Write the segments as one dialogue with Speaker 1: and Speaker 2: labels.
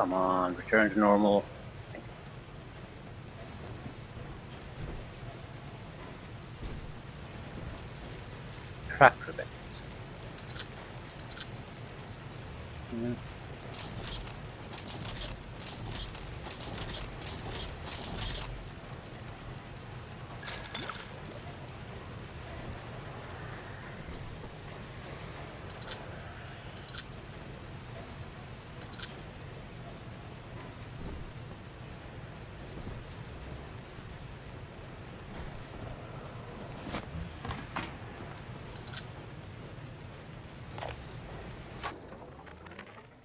Speaker 1: Come on, return to normal. Tractor bit.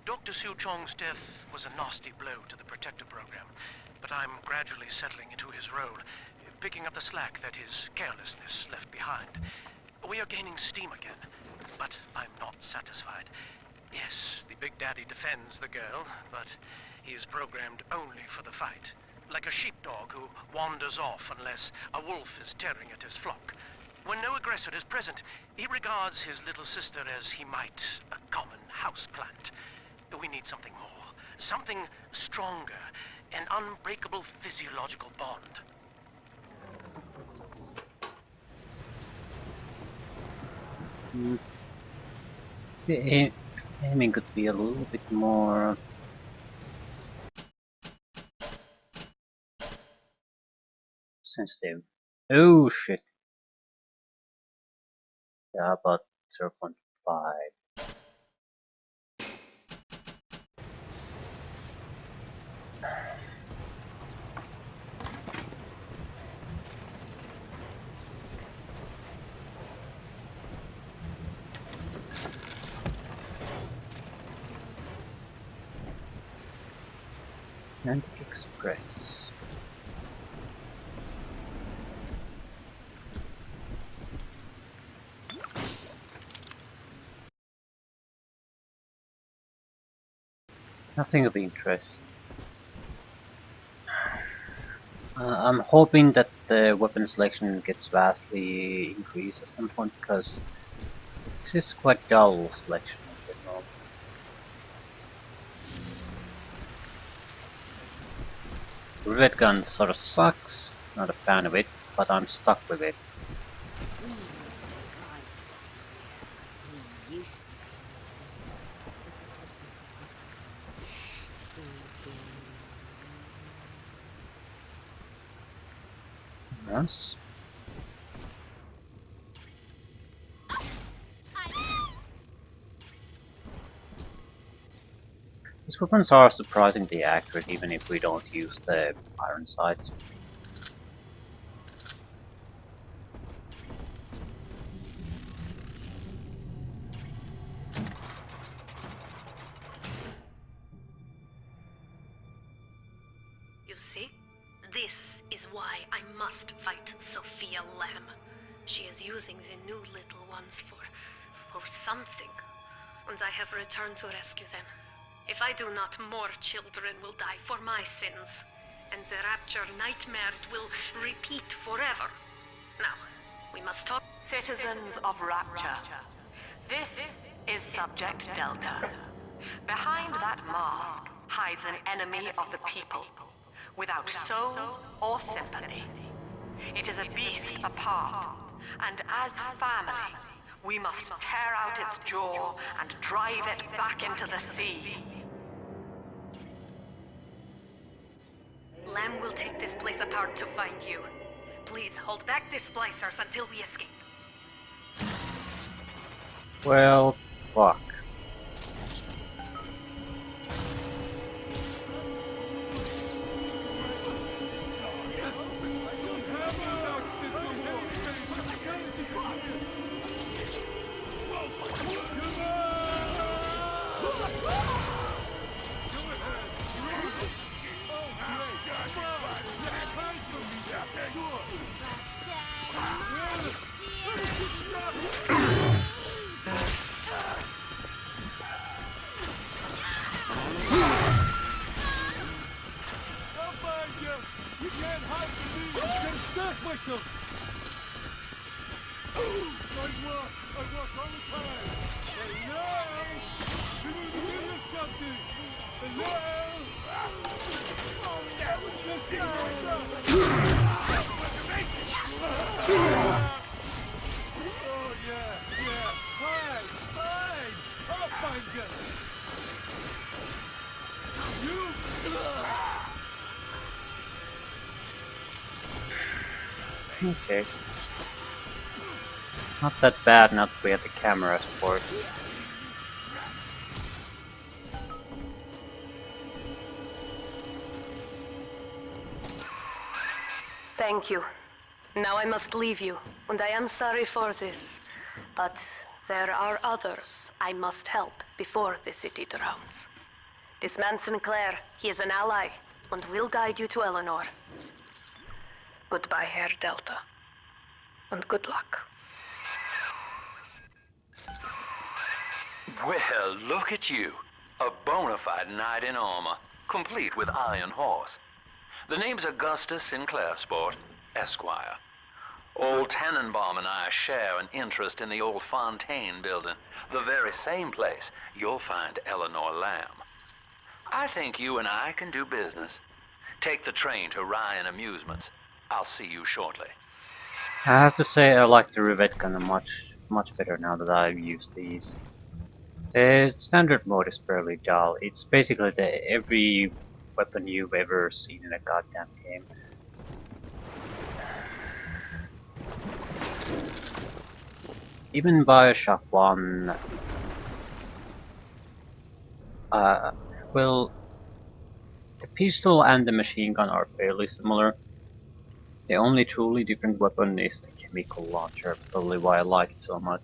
Speaker 2: Dr. Siu Chong's death was a nasty blow to the Protector program, but I'm gradually settling into his role, picking up the slack that his carelessness left behind. We are gaining steam again, but I'm not satisfied. Yes, the Big Daddy defends the girl, but he is programmed only for the fight, like a sheepdog who wanders off unless a wolf is tearing at his flock. When no aggressor is present, he regards his little sister as he might a common houseplant. We need something more, something stronger, an unbreakable physiological bond.
Speaker 1: The aiming could be a little bit more sensitive. Oh shit. Yeah, about 0.5. Atlantic Express. Nothing of interest. I'm hoping that the weapon selection gets vastly increased at some point, because this is quite dull selection in general. Rivet gun sort of sucks, not a fan of it, but I'm stuck with it. Yes. These weapons are surprisingly accurate even if we don't use the iron sights.
Speaker 3: You see? This is why I must fight Sophia Lamb. She is using the new little ones for something. And I have returned to rescue them. If I do not, more children will die for my sins. And the Rapture nightmare will repeat forever. Now, we must talk.
Speaker 4: Citizens of Rapture, this is Subject Delta. Behind that mask hides an enemy of the people, without soul or sympathy. It is a beast apart, and as family, we must tear out its jaw and drive it back into the sea.
Speaker 3: Lamb will take this place apart to find you. Please hold back the splicers until we escape.
Speaker 1: Well, fuck. Okay. Not that bad now that we have the camera support.
Speaker 3: Thank you. Now I must leave you, and I am sorry for this. But there are others I must help before the city drowns. This man Sinclair, he is an ally, and will guide you to Eleanor. Goodbye, Herr Delta. And good luck.
Speaker 5: Well, look at you. A bona fide knight in armor, complete with iron horse. The name's Augustus Sinclair, Sport, Esquire. Old Tannenbaum and I share an interest in the old Fontaine building, the very same place you'll find Eleanor Lamb. I think you and I can do business. Take the train to Ryan Amusements. I'll see you shortly.
Speaker 1: I have to say I like the rivet gun much better now that I've used these. The standard mode is fairly dull. It's basically every weapon you've ever seen in a goddamn game. Even Bioshock 1... well... The pistol and the machine gun are fairly similar. The only truly different weapon is the chemical launcher, probably why I like it so much.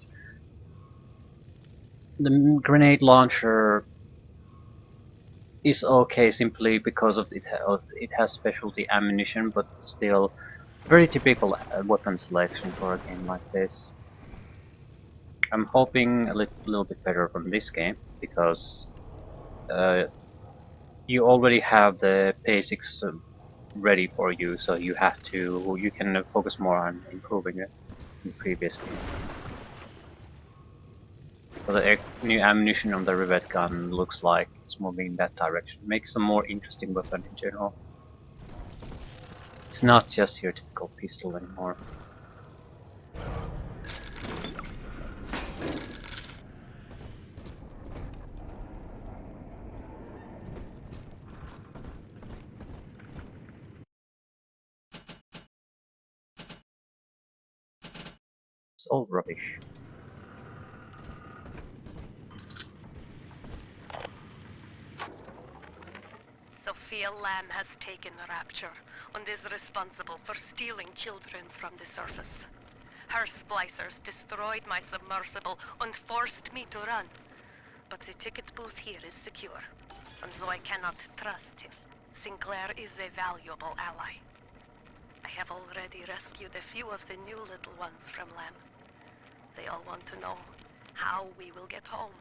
Speaker 1: The grenade launcher is okay simply because of it has specialty ammunition, but still very typical weapon selection for a game like this. I'm hoping a little bit better from this game because you already have the basics ready for you, so you can focus more on improving it in the previous game. So the new ammunition on the rivet gun looks like it's moving in that direction. Makes a more interesting weapon in general. It's not just your typical pistol anymore. It's all rubbish.
Speaker 3: Sophia Lamb has taken Rapture and is responsible for stealing children from the surface. Her splicers destroyed my submersible and forced me to run. But the ticket booth here is secure, and though I cannot trust him, Sinclair is a valuable ally. I have already rescued a few of the new little ones from Lamb. They all want to know how we will get home.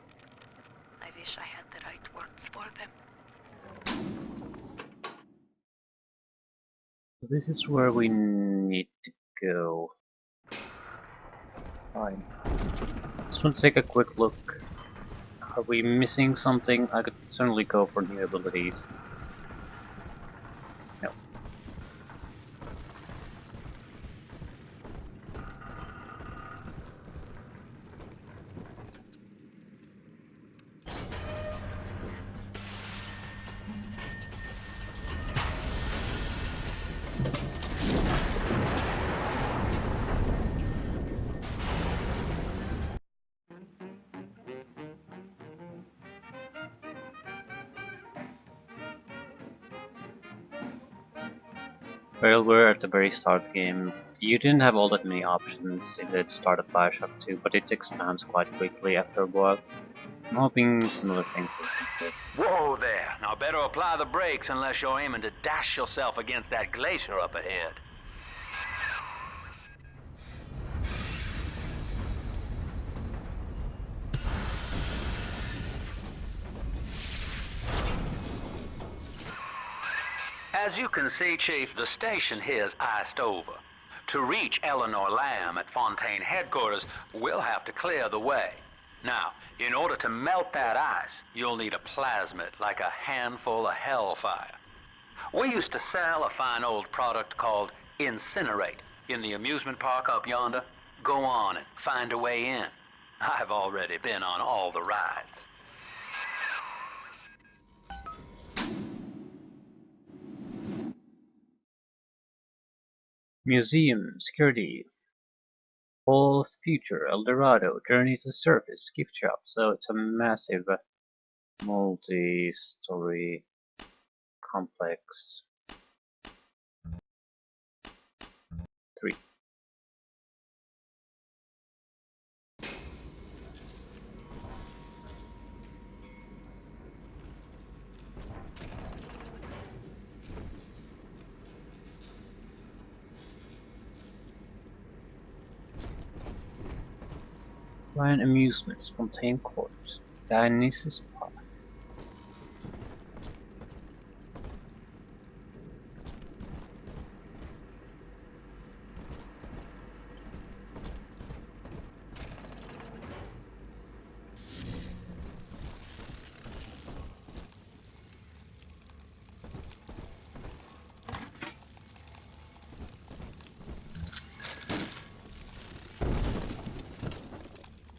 Speaker 3: I wish I had the right words for them.
Speaker 1: This is where we need to go. Fine. Just want to take a quick look. Are we missing something? I could certainly go for new abilities. No. Well, we're at the very start of the game. You didn't have all that many options in the start of Bioshock 2, but it expands quite quickly after a while. I'm hoping similar things will happen.
Speaker 5: Whoa there! Now better apply the brakes unless you're aiming to dash yourself against that glacier up ahead. As you can see, Chief, the station here's iced over. To reach Eleanor Lamb at Fontaine headquarters, we'll have to clear the way. Now, In order to melt that ice, you'll need a plasmid like a handful of hellfire. We used to sell a fine old product called Incinerate in the amusement park up yonder. Go on and find a way in. I've already been on all the rides.
Speaker 1: Museum, security, Hall of the Future, El Dorado, Journey to the Surface, gift shop. So it's a massive multi-story complex. 3. Ryan Amusements, Fontaine Court, Dionysus Park.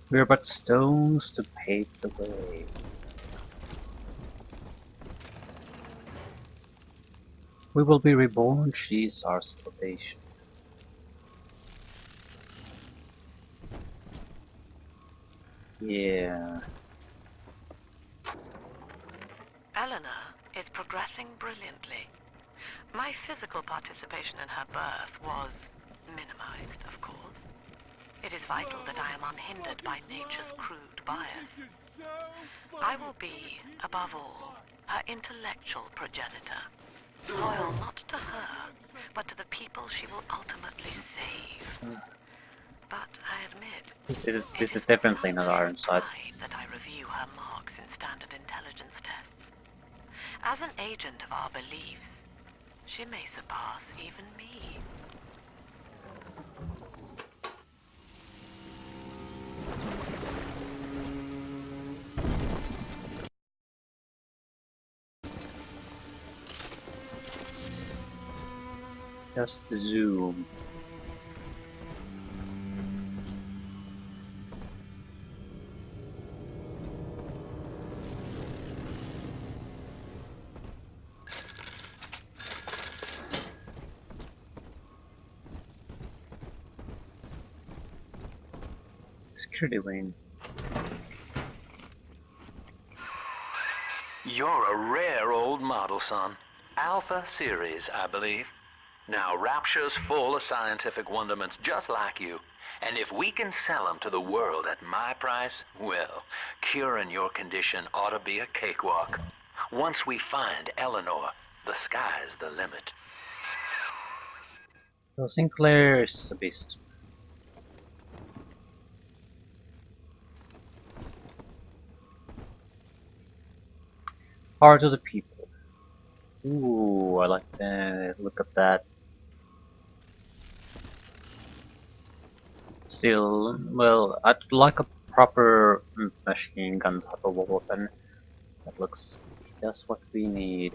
Speaker 1: We're but stones to pave the way. We will be reborn, she is our salvation. Yeah.
Speaker 4: Eleanor is progressing brilliantly. My physical participation in her birth was minimized, of course. It is vital that I am unhindered by nature's crude bias. I will be, above all, her intellectual progenitor. Loyal not to her, but to the people she will ultimately save. But I admit,
Speaker 1: This is definitely not Ironside.
Speaker 4: that I review her marks in standard intelligence tests. As an agent of our beliefs, she may surpass even me.
Speaker 1: Just zoom. Security wing.
Speaker 5: You're a rare old model, son. Alpha series, I believe. Now, Rapture's full of scientific wonderments just like you. And if we can sell them to the world at my price, well, curing your condition ought to be a cakewalk. Once we find Eleanor, the sky's the limit.
Speaker 1: So Sinclair is a beast. Power to the people. Ooh, I like to look at that. Still, well, I'd like a proper machine gun type of weapon. That looks just what we need.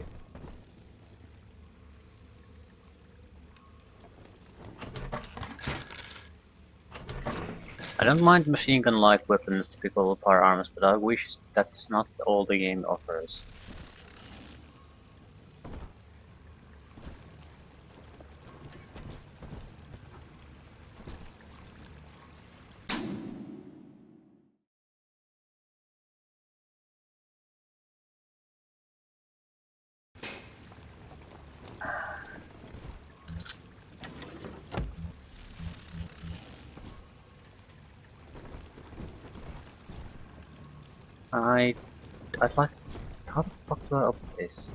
Speaker 1: I don't mind machine gun-like weapons, typical firearms, but I wish that's not all the game offers. I'd like. How the fuck do I open this?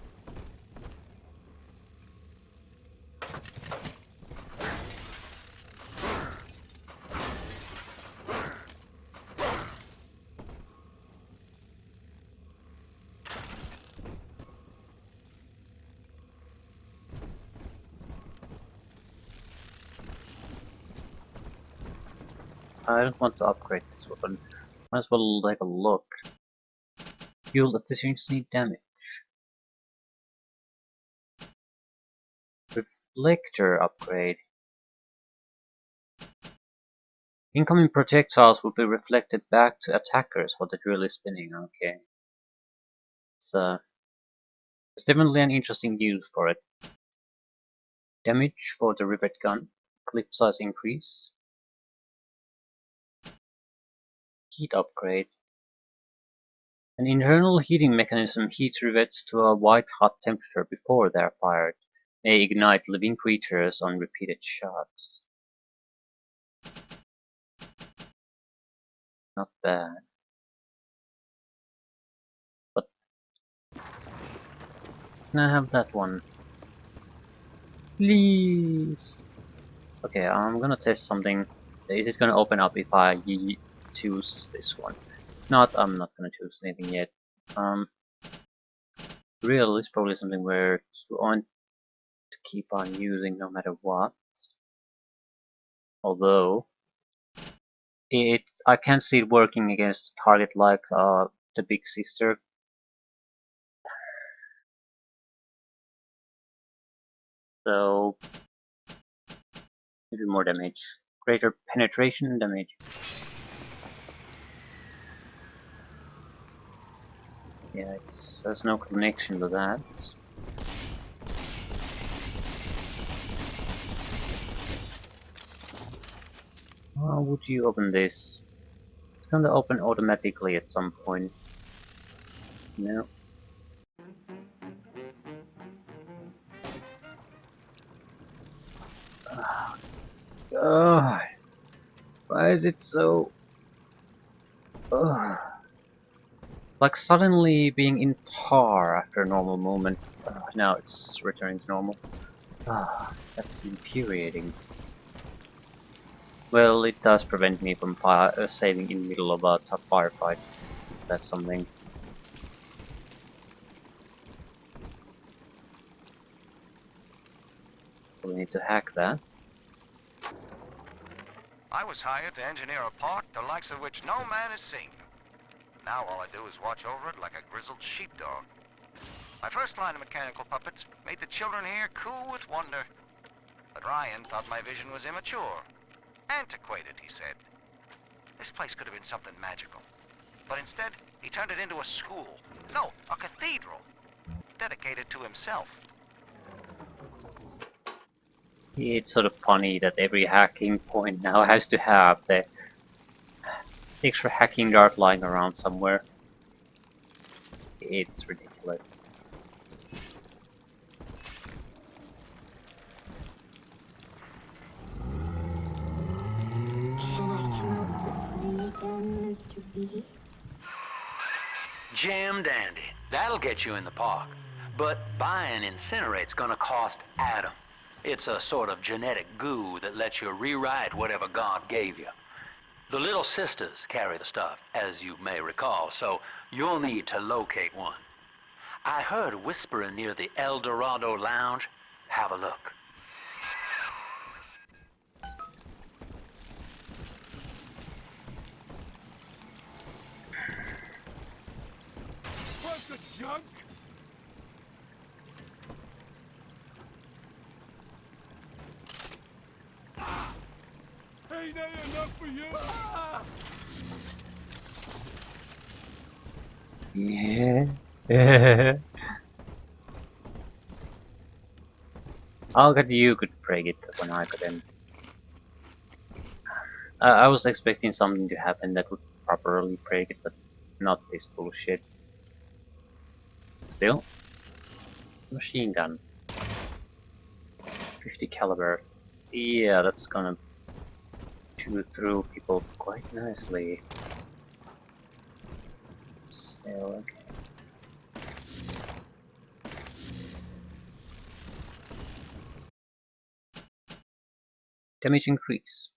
Speaker 1: I don't want to upgrade this weapon. Might as well take a look. Fuel efficiency damage. Reflector upgrade. Incoming projectiles will be reflected back to attackers while the drill is spinning. Okay. It's definitely an interesting use for it. Damage for the rivet gun. Clip size increase. Heat upgrade. An internal heating mechanism heats rivets to a white-hot temperature before they are fired. May ignite living creatures on repeated shots. Not bad. But can I have that one? Please! Okay, I'm gonna test something. Is it gonna open up if I choose this one? Not, I'm not gonna choose anything yet. Real is probably something where you want to keep on using no matter what. Although, I can't see it working against a target like the Big Sister. So, maybe more damage. Greater penetration damage. Yeah, there's no connection to that. How would you open this? It's gonna open automatically at some point. No. God. Why is it so... Ugh. Like suddenly being in tar after a normal movement. Now it's returning to normal. That's infuriating. Well, it does prevent me from saving in the middle of a tough firefight. That's something. We need to hack that.
Speaker 2: I was hired to engineer a park the likes of which no man has seen. Now all I do is watch over it like a grizzled sheepdog. My first line of mechanical puppets made the children here coo with wonder. But Ryan thought my vision was immature. Antiquated, he said. This place could have been something magical. But instead, he turned it into a school. No, a cathedral. Dedicated to himself.
Speaker 1: It's sort of funny that every hacking point now has to have the extra hacking dart lying around somewhere. It's ridiculous.
Speaker 5: Jam dandy. That'll get you in the park. But buying Incinerate's gonna cost Adam. It's a sort of genetic goo that lets you rewrite whatever God gave you. The Little Sisters carry the stuff, as you may recall, so you'll need to locate one. I heard whispering near the El Dorado Lounge. Have a look.
Speaker 6: Bunch of junk! Ain't that enough for you?
Speaker 1: Yeah. How could you could break it when I couldn't? I was expecting something to happen that would properly break it, but not this bullshit. Still, machine gun, 50 caliber. Yeah, that's gonna chew through people quite nicely. So, okay. Damage increase.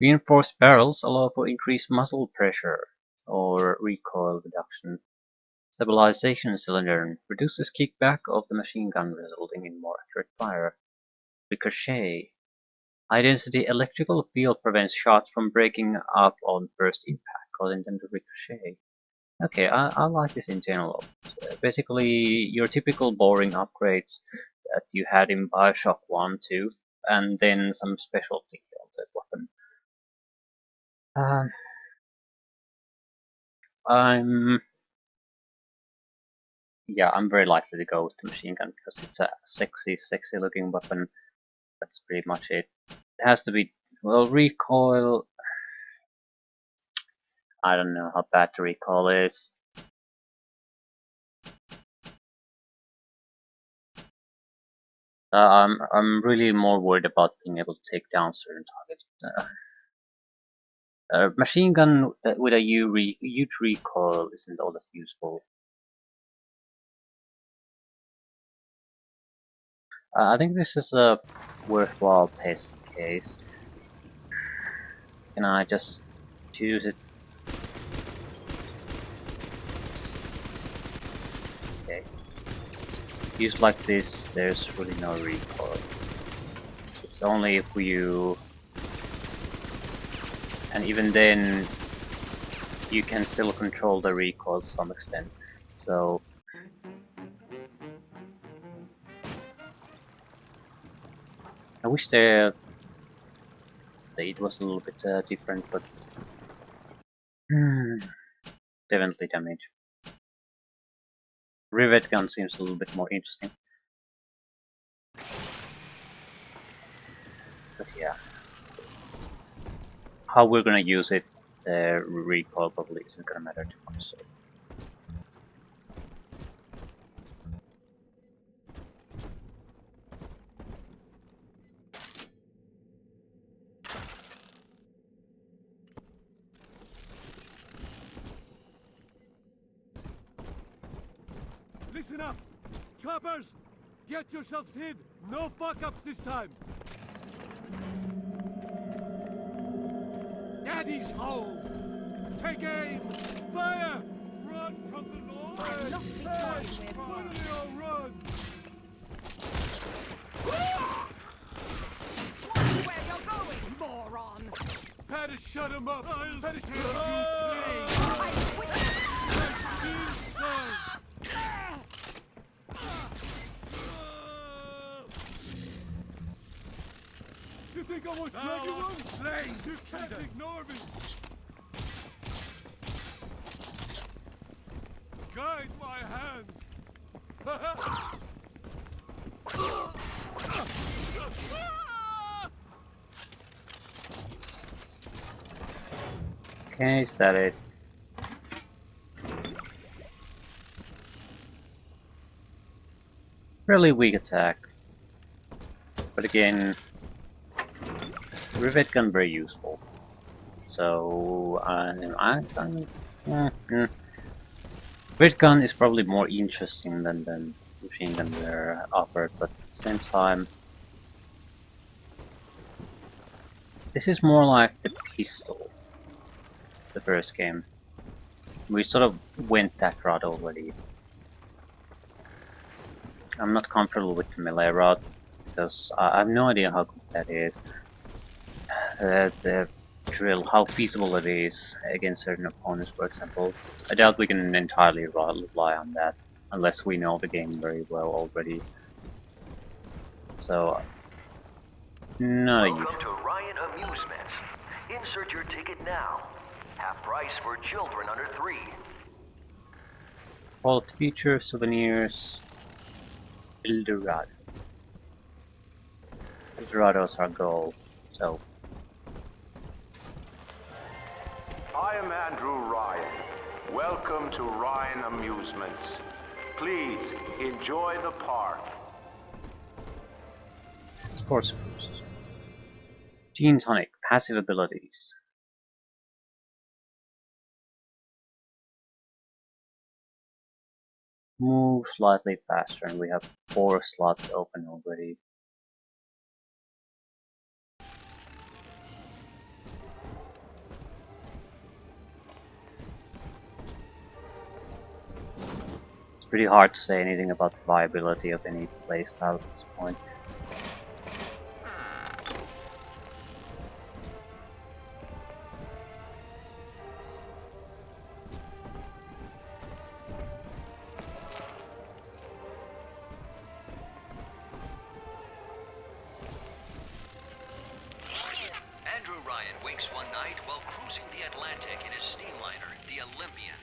Speaker 1: Reinforced barrels allow for increased muzzle pressure or recoil reduction. Stabilization cylinder reduces kickback of the machine gun, resulting in more accurate fire. Ricochet. High density electrical field prevents shots from breaking up on first impact, causing them to ricochet. Okay, I like this in general. Basically, your typical boring upgrades that you had in Bioshock 1, 2, and then some specialty on the weapon. I'm Yeah, I'm very likely to go with the machine gun because it's a sexy looking weapon. That's pretty much it. It has to be, well, recoil. I don't know how bad the recoil is. I'm really more worried about being able to take down certain targets. Machine gun with a huge recoil isn't all that useful. I think this is a worthwhile test case. Can I just choose it? Okay. Used like this, there's really no recoil. It's only if you... And even then, you can still control the recoil to some extent. So... I wish it was a little bit different, but... definitely damage. Rivet gun seems a little bit more interesting. But yeah. How we're gonna use it, the recoil probably isn't gonna matter too much. So.
Speaker 6: Listen up! Choppers! Get yourselves hid! No fuck-ups this time! Daddy's home! Take aim! Fire! Run from the Lord!
Speaker 7: I'm not be toying with.
Speaker 6: Run!
Speaker 7: Watch where you're going, moron!
Speaker 6: Had to shut him up! Had to shut
Speaker 7: I quit.
Speaker 6: You think I won't drag you on? You can't ignore me! Guide my hand!
Speaker 1: Okay, is that it? Really weak attack. But again, rivet gun very useful. So rivet gun is probably more interesting than machine gun were offered, but at the same time, this is more like the pistol. The first game. We sort of went that route already. I'm not comfortable with the melee route because I have no idea how good that is. The drill, how feasible it is against certain opponents, for example. I doubt we can entirely rely on that unless we know the game very well already. So, no.
Speaker 8: Welcome to Ryan Amusements. Insert your ticket now. Half price for children under 3.
Speaker 1: All features, souvenirs, Eldorado. Eldorados are gold, so.
Speaker 9: I am Andrew Ryan. Welcome to Ryan Amusements. Please enjoy the park.
Speaker 1: Sports boost. Gene Tonic, passive abilities. Move slightly faster, and we have 4 slots open already. It's pretty hard to say anything about the viability of any playstyle at this point.
Speaker 10: awakes one night while cruising the Atlantic in his steamliner, the Olympian.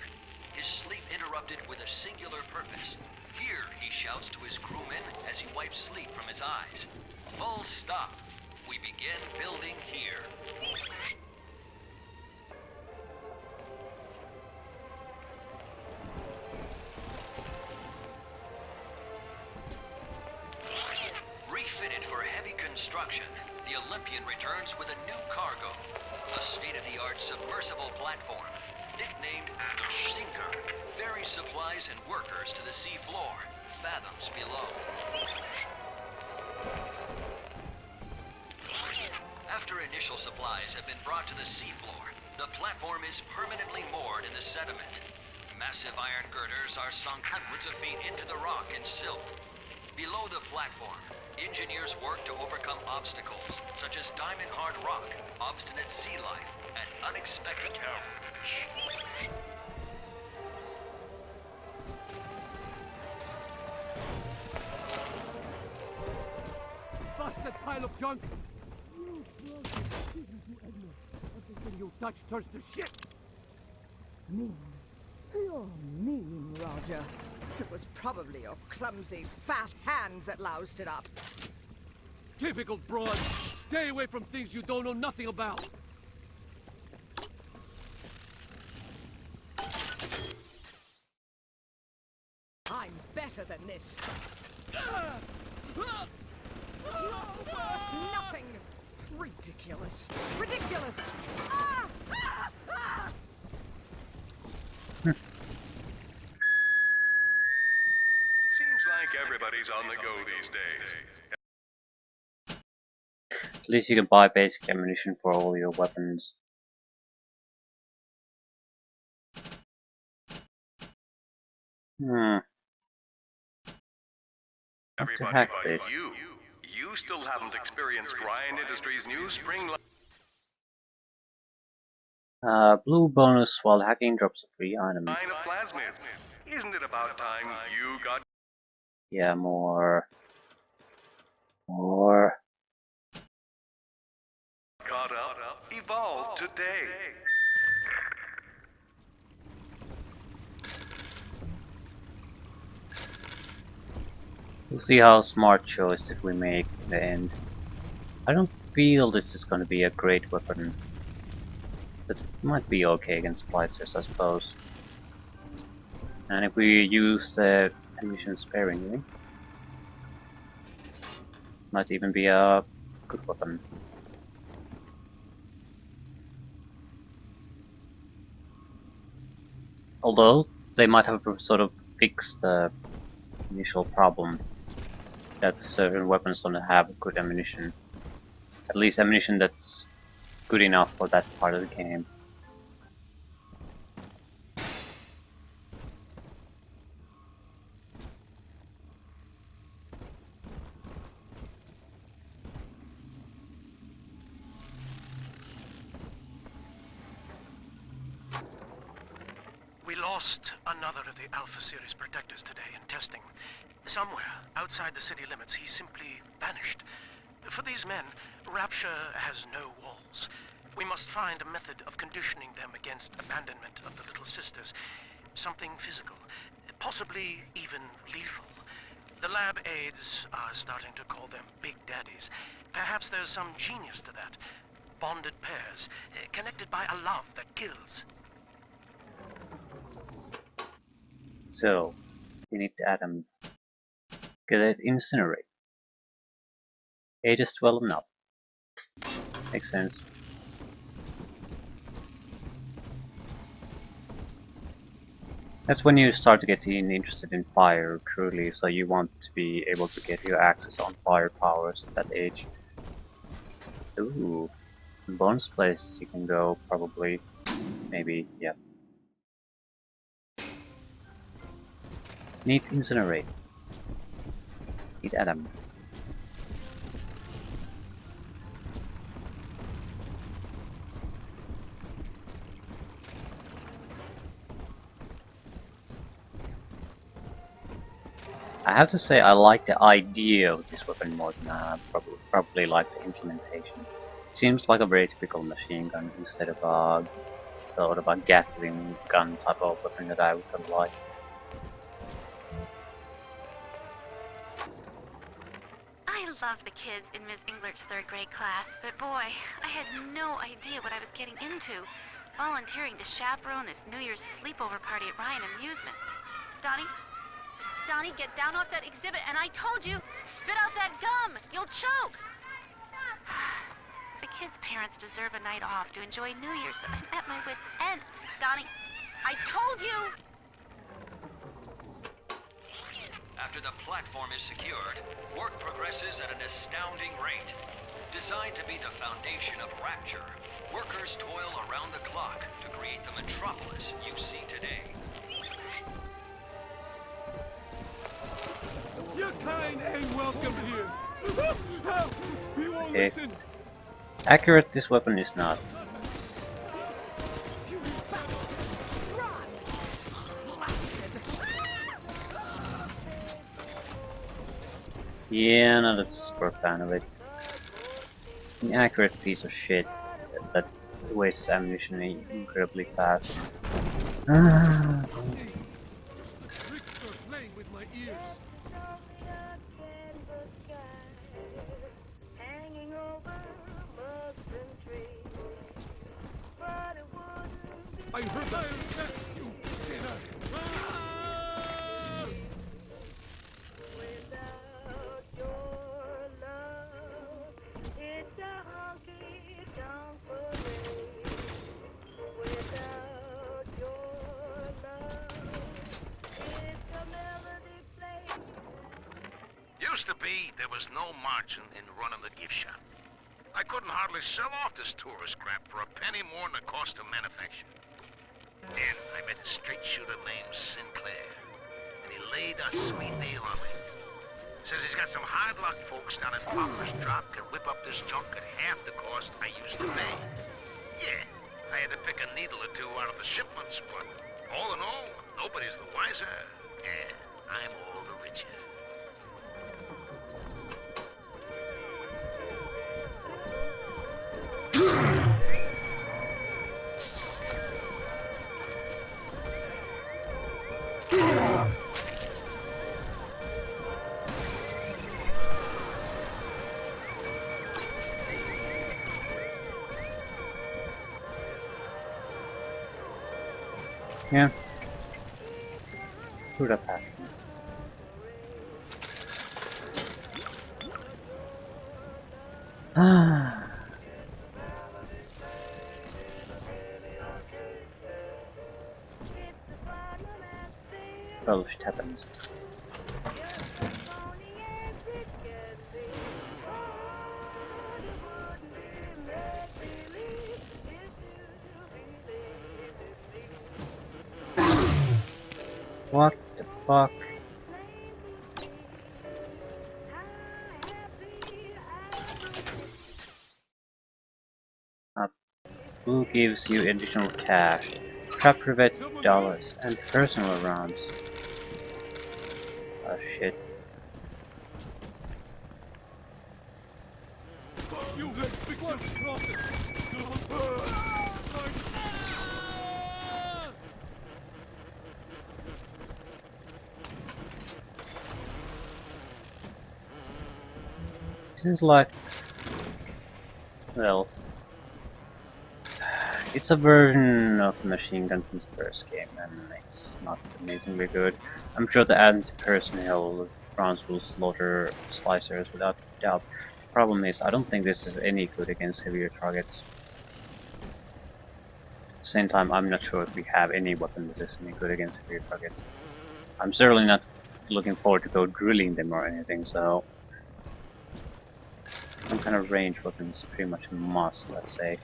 Speaker 10: His sleep interrupted with a singular purpose. Here, he shouts to his crewmen as he wipes sleep from his eyes. Full stop. We begin building here. Refitted for heavy construction, the Olympian returns with a new cargo. A state-of-the-art submersible platform, nicknamed the Sinker, ferries supplies and workers to the sea floor, fathoms below. After initial supplies have been brought to the seafloor, the platform is permanently moored in the sediment. Massive iron girders are sunk hundreds of feet into the rock and silt. Below the platform, engineers work to overcome obstacles such as diamond-hard rock, obstinate sea life, and unexpected peril.
Speaker 6: Busted pile of junk! Everything you touch turns to shit!
Speaker 7: Mean. You're mean, Roger. It was probably your clumsy, fat hands that loused it up.
Speaker 6: Typical broad! Stay away from things you don't know nothing about!
Speaker 7: I'm better than this. Nothing! Ridiculous! Ridiculous! Ah! Ah! Ah!
Speaker 11: Seems like everybody's on the go these days.
Speaker 1: At least you can buy basic ammunition for all your weapons. What the heck this?
Speaker 11: You still haven't experienced Ryan Industries' new spring line.
Speaker 1: Blue bonus while hacking drops a free item.
Speaker 11: Of plasmids. Isn't it about time you got...
Speaker 1: Yeah, more. More.
Speaker 11: Caught up, evolved today.
Speaker 1: We'll see how smart choice that we make in the end. I don't feel this is gonna be a great weapon. But it might be okay against splicers, I suppose. And if we use the ammunition sparingly, might even be a good weapon. Although they might have sort of fixed the initial problem that certain weapons don't have good ammunition. At least ammunition that's good enough for that part of the game.
Speaker 2: We lost another of the Alpha Series protectors today in testing. Somewhere outside the city limits, he simply vanished. For these men, Rapture has no walls. We must find a method of conditioning them against abandonment of the Little Sisters. Something physical, possibly even lethal. The lab aides are starting to call them Big Daddies. Perhaps there's some genius to that. Bonded pairs, connected by a love that kills.
Speaker 1: So, we need the atom. Get it incinerate. Age is 12 and up. Makes sense. That's when you start to get interested in fire, truly, so you want to be able to get your access on fire powers at that age. Ooh, bonus place you can go, probably. Maybe, yeah. Need incinerate. Need atom. I have to say I like the idea of this weapon more than I probably like the implementation. Seems like a very typical machine gun instead of a sort of a Gatling gun type of weapon that I would have liked.
Speaker 12: I love the kids in Miss Englert's third grade class, but boy, I had no idea what I was getting into. Volunteering to chaperone this New Year's sleepover party at Ryan Amusements. Donnie? Donnie, get down off that exhibit, and I told you, spit out that gum! You'll choke! The kids' parents deserve a night off to enjoy New Year's, but I'm at my wit's end. Donnie, I told you!
Speaker 10: After the platform is secured, work progresses at an astounding rate. Designed to be the foundation of Rapture, workers toil around the clock to create the metropolis you see today.
Speaker 6: Your kind ain't welcome here. He won't
Speaker 1: Okay.
Speaker 6: listen.
Speaker 1: Accurate, this weapon is not. Yeah, not a super fan of it. Inaccurate piece of shit that wastes ammunition incredibly fast. Ah.
Speaker 6: Just the tricks are playing with my ears. I heard I'll catch you, sinner. Ah!
Speaker 2: Used to be, there was no margin in running the gift shop. I couldn't hardly sell off this tourist crap for a penny more than the cost of manufacture. Then I met a straight shooter named Sinclair, and he laid a sweet deal on me. Says he's got some hard luck folks down at Poplar's Drop can whip up this junk at half the cost I used to pay. Yeah, I had to pick a needle or two out of the shipments, but all in all, nobody's the wiser, and I'm all the richer.
Speaker 1: Yeah. Who'd have passed? Ah. Oh, shit happens. What the fuck? Who gives you additional cash? Trap private dollars and personal rounds. Oh shit.
Speaker 6: Fuck you, let's fix your profit.
Speaker 1: Seems like, well, it's a version of the machine gun from the first game, and it's not amazingly good. I'm sure the anti-personnel rounds will slaughter slicers without doubt. Problem is, I don't think this is any good against heavier targets. At the same time, I'm not sure if we have any weapon that is any good against heavier targets. I'm certainly not looking forward to go drilling them or anything, so some kind of range weapon is pretty much a must, let's say.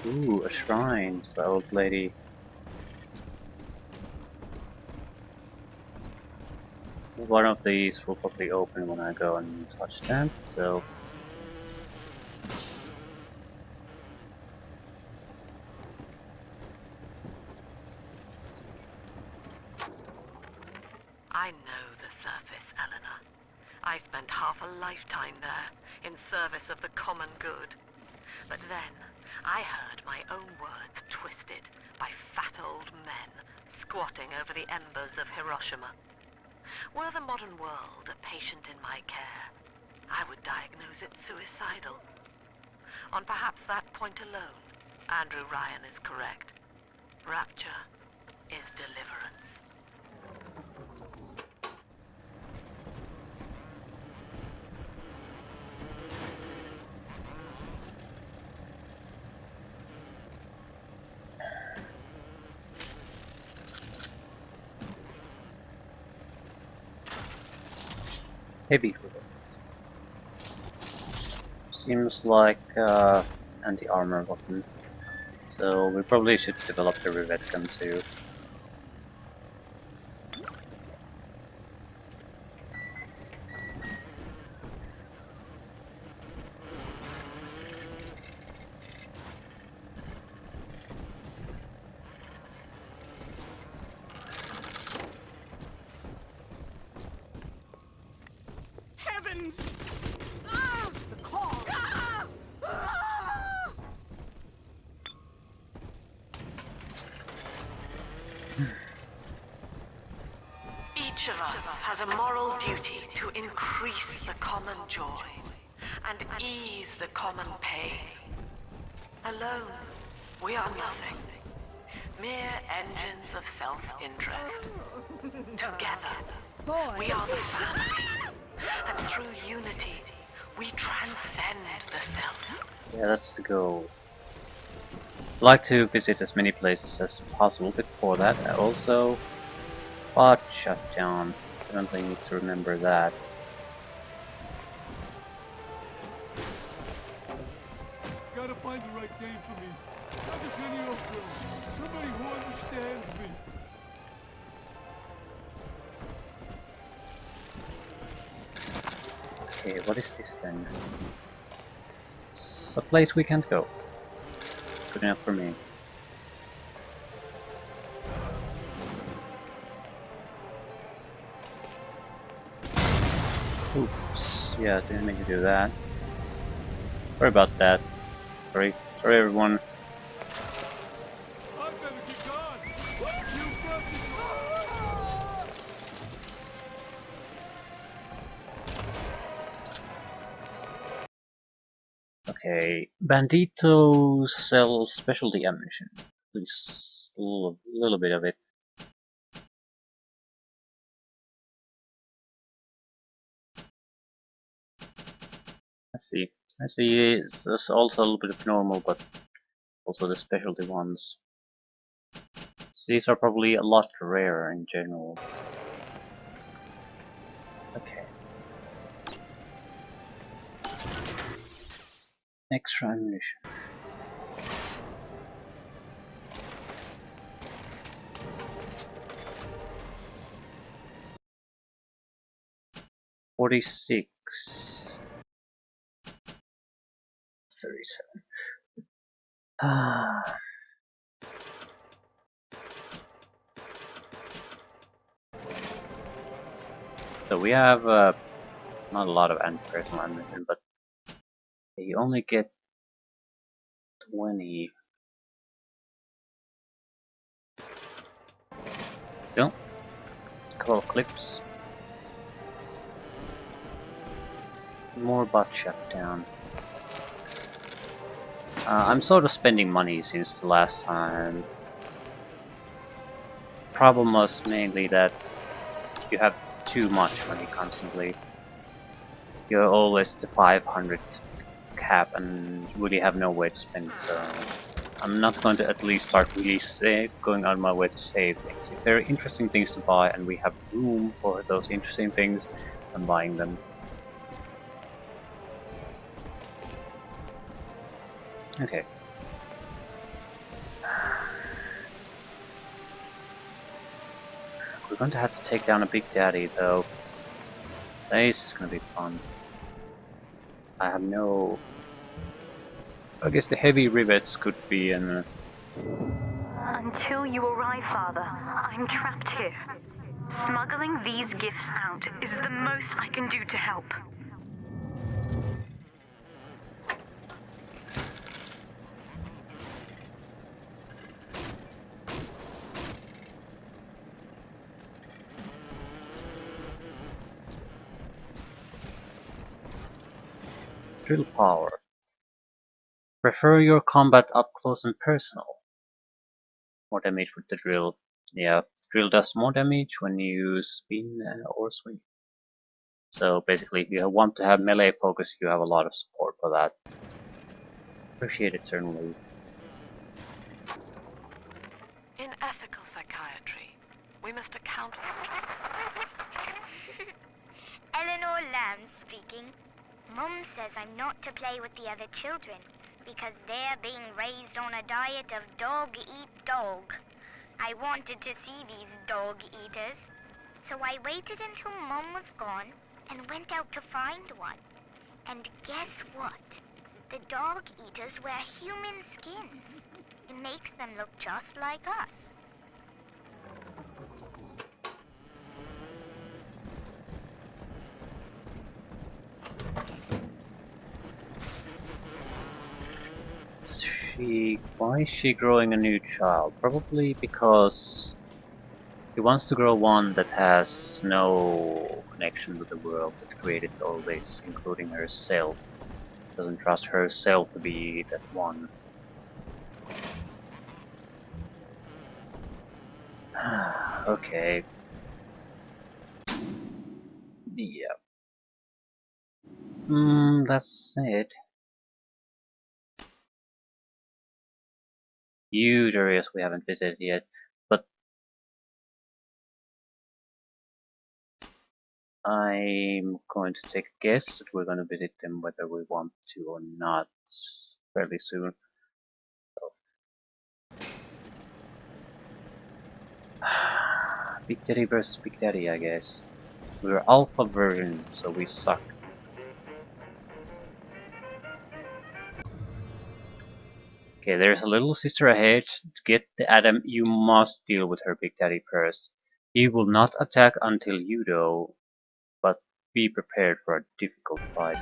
Speaker 1: Ooh, a shrine to the old lady. One of these will probably open when I go and touch them, so...
Speaker 4: I know the surface, Eleanor. I spent half a lifetime there, in service of the common good. But then, I heard my own words twisted by fat old men squatting over the embers of Hiroshima. Were the modern world a patient in my care, I would diagnose it suicidal. On perhaps that point alone, Andrew Ryan is correct. Rapture is deliverance.
Speaker 1: Heavy bullet. Seems like anti-armor weapon. So we probably should develop the rivet gun too.
Speaker 7: Heavens! Ah! The call! Ah! Ah!
Speaker 4: Each of us has a moral duty to increase the common joy and ease the common pain. Alone, we are nothing. Mere engines of self-interest. Together, we are the family. And through unity, we transcend the self.
Speaker 1: Yeah, that's the goal. I'd like to visit as many places as possible before that. I also bot shutdown. Definitely need to remember that.
Speaker 6: Gotta find the right game for me. Not just any old girl. Somebody who understands me.
Speaker 1: Okay, what is this then? It's a place we can't go. Good enough for me. Oops. Yeah, didn't mean to do that. Sorry about that. Sorry everyone.
Speaker 6: I better get gone. You got this.
Speaker 1: Okay, Bandito sells specialty ammunition. At least a little bit of it. Let's see. I see it's also a little bit of normal, but also the specialty ones. These are probably a lot rarer in general. Okay. Extra ammunition. $46. 37. Ah. So we have not a lot of anti-personnel ammunition, but you only get 20. Still, a couple of clips. More bot shutdown. I'm sort of spending money since the last time. Problem was mainly that you have too much money constantly. You're always the 500 cap and you really have no way to spend it, so I'm not going to at least start really going out of my way to save things. If there are interesting things to buy and we have room for those interesting things, I'm buying them. Okay. We're going to have to take down a Big Daddy, though. This is going to be fun. I have no... I guess the heavy rivets could be an...
Speaker 4: Until you arrive, Father, I'm trapped here. Smuggling these gifts out is the most I can do to help.
Speaker 1: Drill power. Prefer your combat up close and personal. More damage with the drill. Yeah, drill does more damage when you spin or swing. So basically, if you want to have melee focus, you have a lot of support for that. Appreciate it, certainly.
Speaker 4: In ethical psychiatry, we must account for...
Speaker 13: Eleanor Lamb speaking. Mum says I'm not to play with the other children because they're being raised on a diet of dog-eat-dog. I wanted to see these dog-eaters, so I waited until Mum was gone and went out to find one. And guess what? The dog-eaters wear human skins. It makes them look just like us.
Speaker 1: Why is she growing a new child? Probably because she wants to grow one that has no connection with the world that created all this, including herself. Doesn't trust herself to be that one. Okay. Yeah. That's it. Huge areas we haven't visited yet, but I'm going to take a guess that we're going to visit them whether we want to or not fairly soon. So. Big Daddy versus Big Daddy, I guess. We're alpha version, so we suck. Okay, there's a little sister ahead. To get the Adam, you must deal with her Big Daddy first. He will not attack until you do, but be prepared for a difficult fight.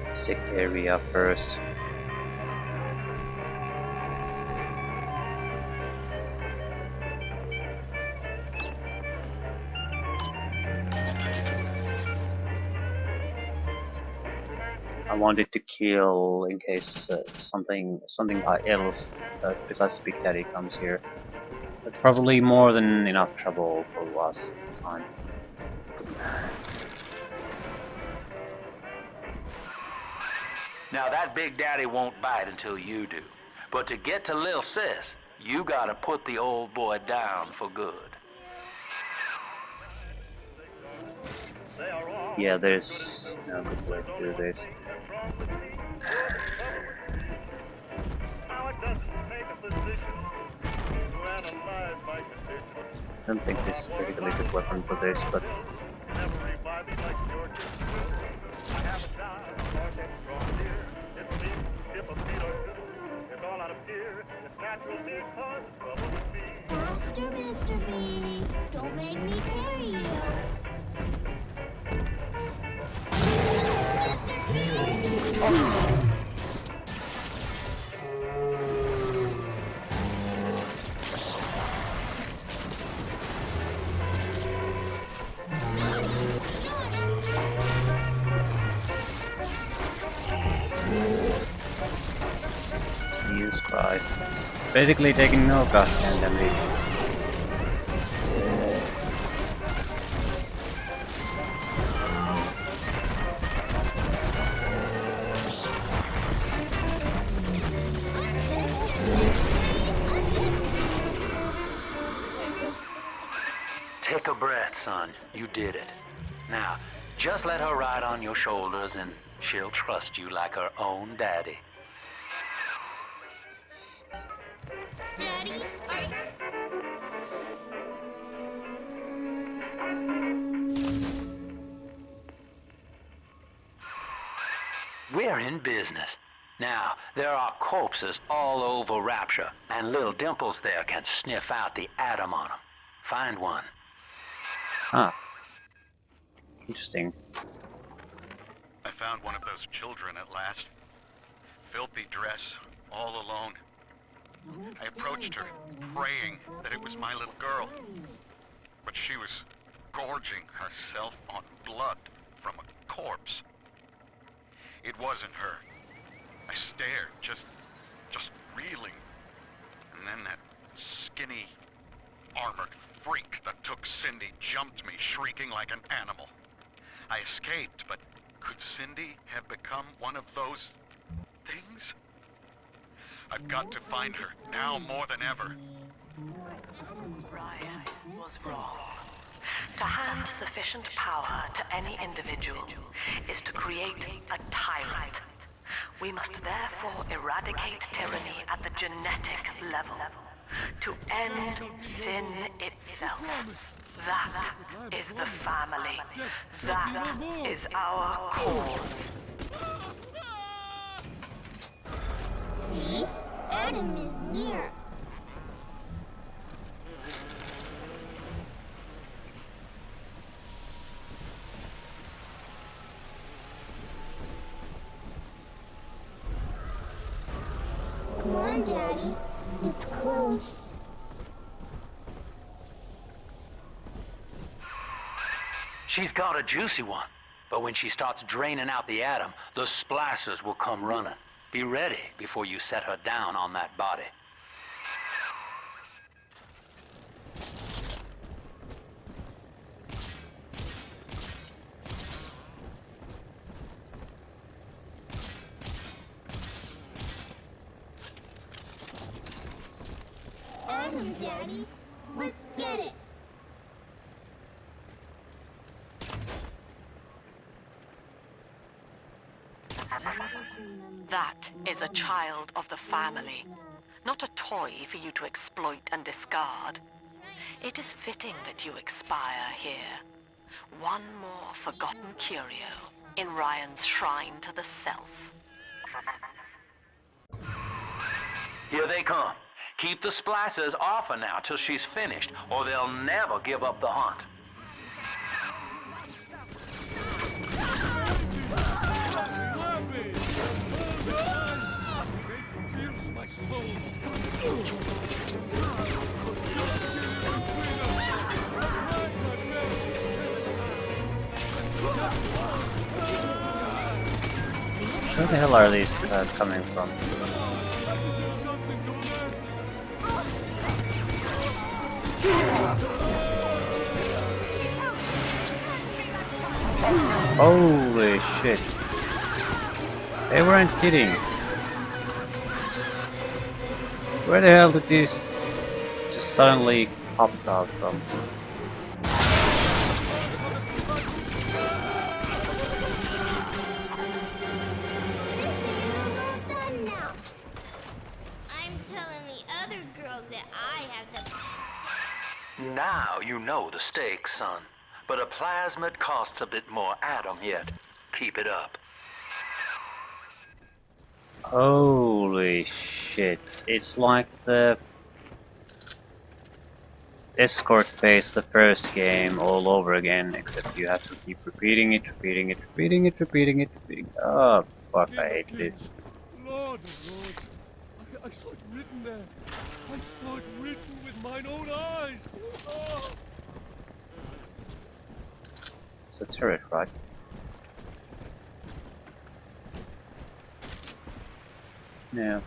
Speaker 1: Let's take the area first. I wanted to kill in case something else besides Big Daddy comes here. That's probably more than enough trouble for us this time.
Speaker 5: Now that Big Daddy won't bite until you do. But to get to Lil Sis, you gotta put the old boy down for good.
Speaker 1: Yeah, there's no good way to do this. I don't think this is a particularly good weapon for this, but...
Speaker 13: Faster, Mr. B. Don't make me carry you.
Speaker 1: Jesus Christ, it's basically taking no goddamn damage.
Speaker 5: Take a breath, son. You did it. Now, just let her ride on your shoulders and she'll trust you like her own daddy.
Speaker 13: Daddy,
Speaker 5: We're in business. Now, there are corpses all over Rapture, and little Dimples there can sniff out the atom on them. Find one.
Speaker 1: Ah. Interesting.
Speaker 14: I found one of those children at last. Filthy dress, all alone. I approached her, praying that it was my little girl. But she was gorging herself on blood from a corpse. It wasn't her. I stared, just reeling. And then that skinny, armored freak that took Cindy jumped me, shrieking like an animal. I escaped, but could Cindy have become one of those things? I've got to find her, now more than ever.
Speaker 4: Ryan was wrong. To hand sufficient power to any individual is to create a tyrant. We must therefore eradicate tyranny at the genetic level, to end sin itself. That is the family. That is our cause.
Speaker 13: see? Adam is near. Come on, Daddy. It's close.
Speaker 5: She's got a juicy one, but when she starts draining out the atom, the splicers will come running. Be ready before you set her down on that body.
Speaker 13: Adam, Daddy. Let's get it.
Speaker 4: That is a child of the family, not a toy for you to exploit and discard. It is fitting that you expire here. One more forgotten curio in Ryan's shrine to the self.
Speaker 5: Here they come. Keep the splicers off her now till she's finished, or they'll never give up the hunt.
Speaker 1: Where the hell are these guys coming from? Holy shit. They weren't kidding. Where the hell did these just suddenly pop out from?
Speaker 13: I'm telling the other girls that I have the...
Speaker 5: Now you know the stakes, son. But a plasmid costs a bit more atom yet. Keep it up.
Speaker 1: Holy shit. It's like the escort phase, the first game, all over again, except you have to keep repeating it. Oh, fuck, I hate this.
Speaker 6: Lord, I saw it written there. I saw it written with mine own eyes. Oh.
Speaker 1: It's a turret, right? Yeah.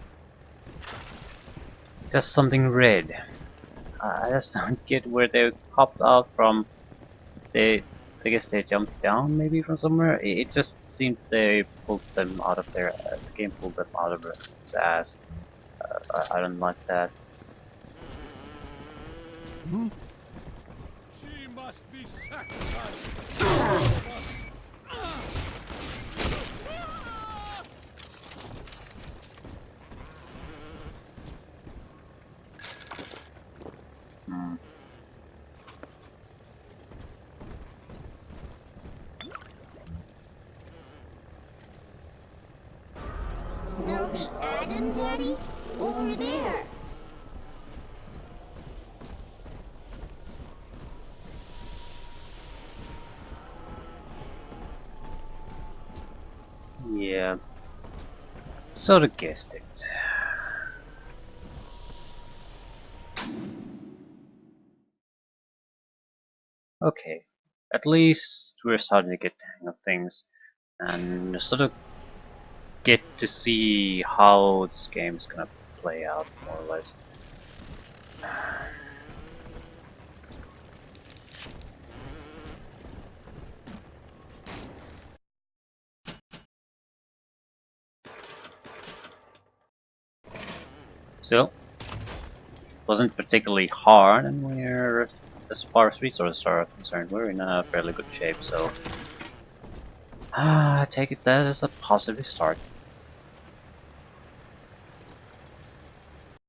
Speaker 1: Just something red. I just don't get where they popped out from. I guess they jumped down maybe from somewhere. It just seemed they pulled them out of their... the game pulled them out of its ass. I don't like that.
Speaker 6: She must must be sacrificed.
Speaker 15: Smell the Adam, Daddy? Over there.
Speaker 1: Yeah. Sort of guessed it. Okay. At least we're starting to get the hang of things and sort of get to see how this game is gonna play out more or less. Still, wasn't particularly hard, and we're, as far as resources are concerned, we're in a fairly good shape, so I take it that as a positive start.